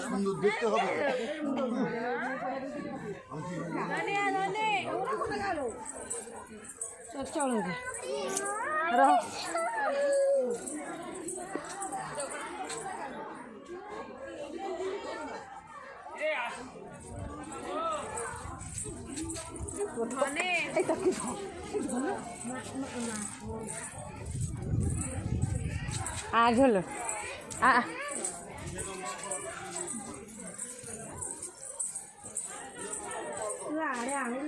সুন্দর দেখতে হবে। চলো ঝোলো আরে আমি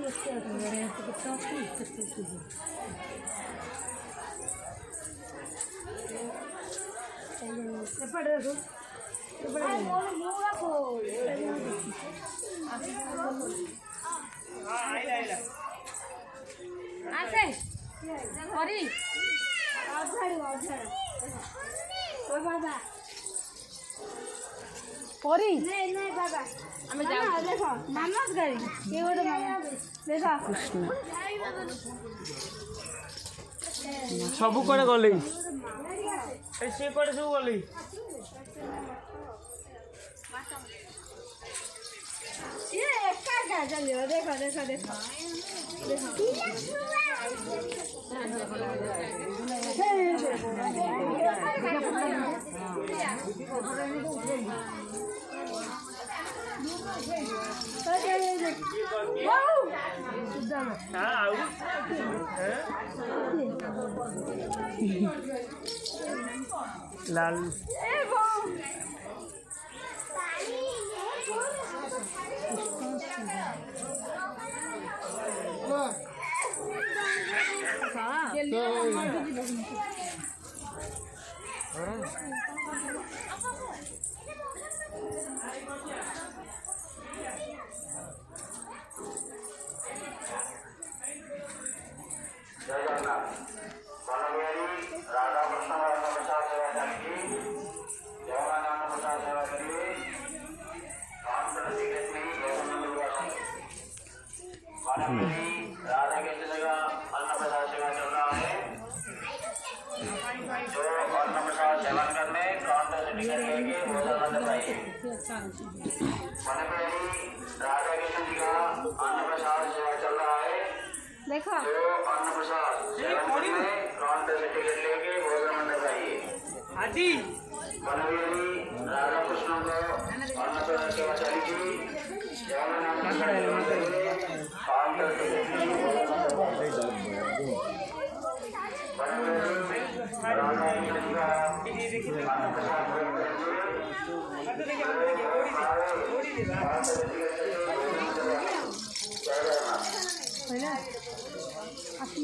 আছে করি বাবা পরি আমি দেখো মানস গাড়ি কে ওটা দেখো কৃষ্ণ ସବୁ କୁଆଡ଼େ ଗଲେ ସିଏ କୁଆଡ଼େ ସବୁ ଗଲେ ଏକା ଏକା ଚାଲିବ ଦେଖ ଦେଖ ଦେଖ ଲାଲ राधा के जगह अन्न प्रसाद सेवा चल रहा है। जो अन्न प्रसाद सेवन करने काउंटर से टिकट लेके भोजन कराइए। राधा कृष्ण जी का अन्न प्रसाद सेवा चल रहा है। देखो जो अन्न प्रसाद सेवन करने काउंटर से टिकट लेके भोजन कराइए। आदि राधा कृष्ण को अन्न प्रसाद सेवा चलेगी। আপনি